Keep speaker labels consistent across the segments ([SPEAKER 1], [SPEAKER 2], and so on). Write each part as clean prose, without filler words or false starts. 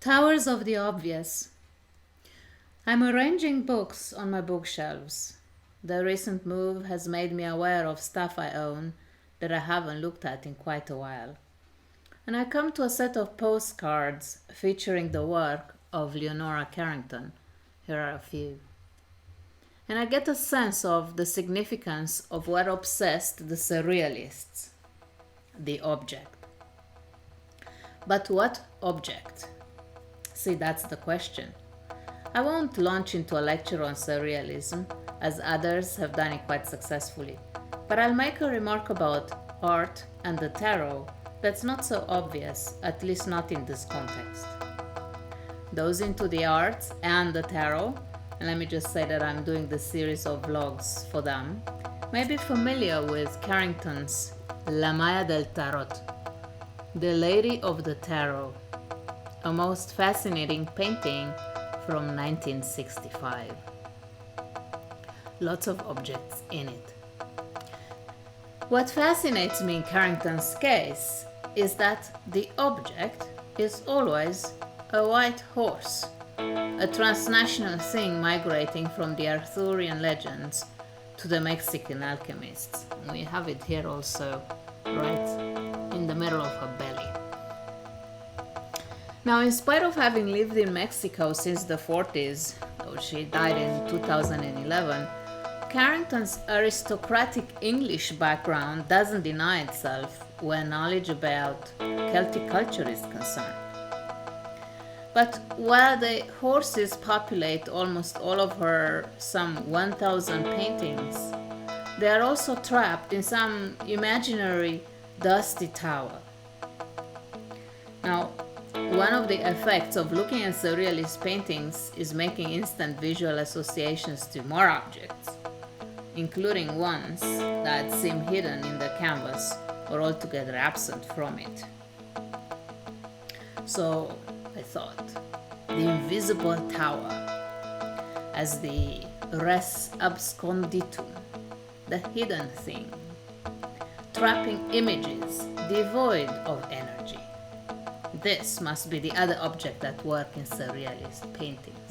[SPEAKER 1] Towers of the Obvious. I'm arranging books on my bookshelves. The recent move has made me aware of stuff I own that I haven't looked at in quite a while. And I come to a set of postcards featuring the work of Leonora Carrington. Here are a few. And I get a sense of the significance of what obsessed the Surrealists: the object. But what object? See, that's the question. I won't launch into a lecture on surrealism, as others have done it quite successfully, but I'll make a remark about art and the tarot that's not so obvious, at least not in this context. Those into the arts and the tarot, and let me just say that I'm doing this series of vlogs for them, may be familiar with Carrington's La Maya del Tarot, the Lady of the Tarot, a most fascinating painting from 1965. Lots of objects in it. What fascinates me in Carrington's case is that the object is always a white horse, a transnational thing migrating from the Arthurian legends to the Mexican alchemists. We have it here also, right in the middle of her belly. Now, in spite of having lived in Mexico since the 40s, though she died in 2011, Carrington's aristocratic English background doesn't deny itself where knowledge about Celtic culture is concerned. But while the horses populate almost all of her some 1,000 paintings, they are also trapped in some imaginary dusty tower. Now, one of the effects of looking at surrealist paintings is making instant visual associations to more objects, including ones that seem hidden in the canvas or altogether absent from it. So I thought, the invisible tower as the res absconditum, the hidden thing, trapping images devoid of energy. This must be the other object at work in surrealist paintings.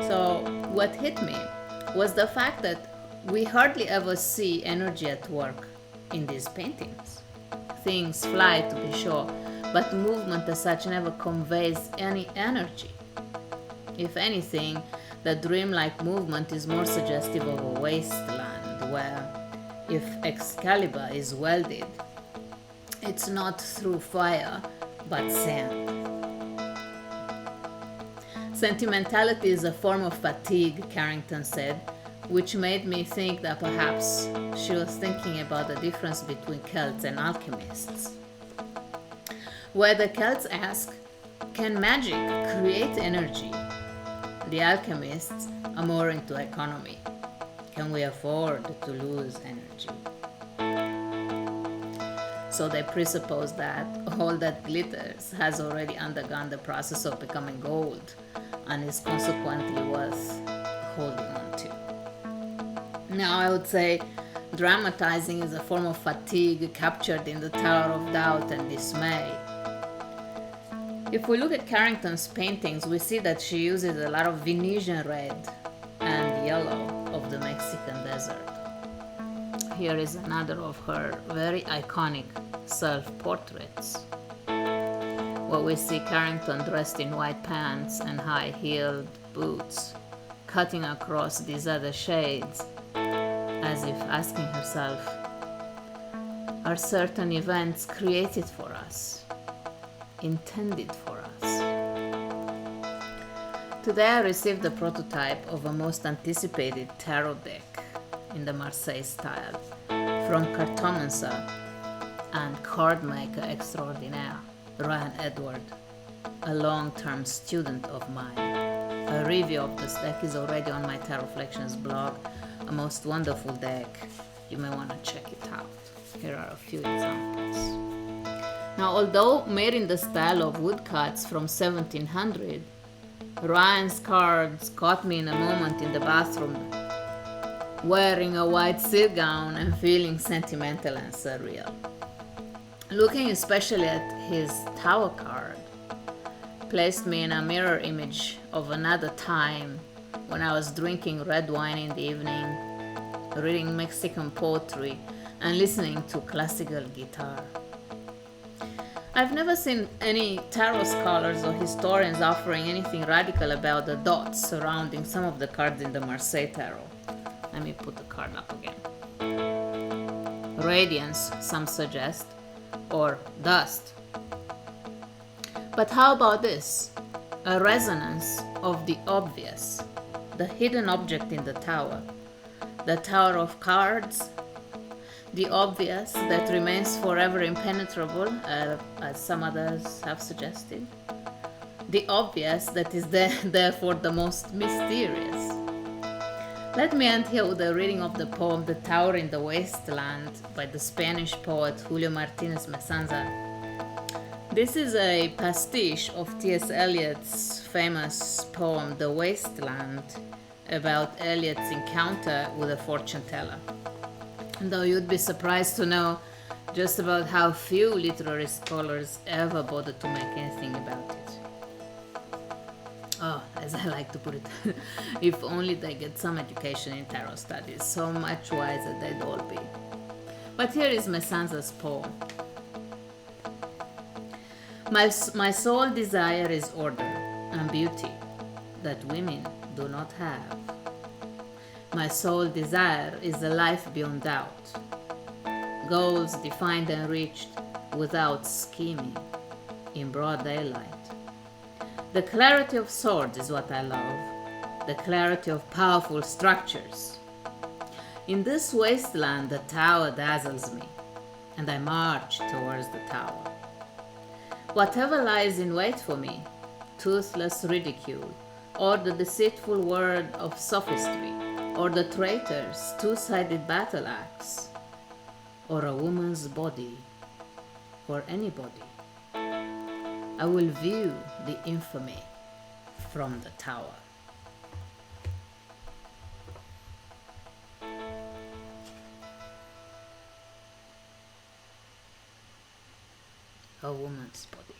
[SPEAKER 1] So what hit me was the fact that we hardly ever see energy at work in these paintings. Things fly, to be sure, but movement as such never conveys any energy. If anything, the dreamlike movement is more suggestive of a wasteland where, if Excalibur is welded, it's not through fire, but sand. Sentimentality is a form of fatigue, Carrington said, which made me think that perhaps she was thinking about the difference between Celts and alchemists. Where the Celts ask, can magic create energy? The alchemists are more into economy. Can we afford to lose energy? So they presuppose that all that glitters has already undergone the process of becoming gold and is consequently worth holding on to. Now, I would say dramatizing is a form of fatigue captured in the Tower of Doubt and Dismay. If we look at Carrington's paintings, we see that she uses a lot of Venetian red and yellow of the Mexican desert. Here is another of her very iconic self-portraits, where we see Carrington dressed in white pants and high-heeled boots, cutting across these other shades, as if asking herself, are certain events created for us, intended for us? Today I received the prototype of a most anticipated tarot deck in the Marseille style from cartomancer and card maker extraordinaire Ryan Edward, a long-term student of mine. A review of this deck is already on my Tarot Reflections blog, a most wonderful deck. You may want to check it out. Here are a few examples. Now, although made in the style of woodcuts from 1700, Ryan's cards caught me in a moment in the bathroom, wearing a white silk gown and feeling sentimental and surreal. Looking especially at his tower card, placed me in a mirror image of another time when I was drinking red wine in the evening, reading Mexican poetry, and listening to classical guitar. I've never seen any tarot scholars or historians offering anything radical about the dots surrounding some of the cards in the Marseille Tarot. Let me put the card up again. Radiance, some suggest, or dust. But how about this? A resonance of the obvious, the hidden object in the tower, the Tower of Cards, the obvious that remains forever impenetrable, as some others have suggested, the obvious that is therefore the most mysterious. Let me end here with a reading of the poem The Tower in the Wasteland by the Spanish poet Julio Martinez Mesanza. This is a pastiche of T.S. Eliot's famous poem The Wasteland, about Eliot's encounter with a fortune teller. And though you'd be surprised to know just about how few literary scholars ever bother to make anything about it. Oh, as I like to put it, if only they get some education in tarot studies, so much wiser they'd all be. But here is Mesanza's poem. My sole desire is order and beauty that women do not have. My sole desire is a life beyond doubt, goals defined and reached without scheming, in broad daylight. The clarity of swords is what I love, the clarity of powerful structures. In this wasteland, the tower dazzles me, and I march towards the tower. Whatever lies in wait for me, toothless ridicule, or the deceitful word of sophistry, or the traitor's two-sided battle axe, or a woman's body, or anybody, I will view the infamy from the tower. A woman's body.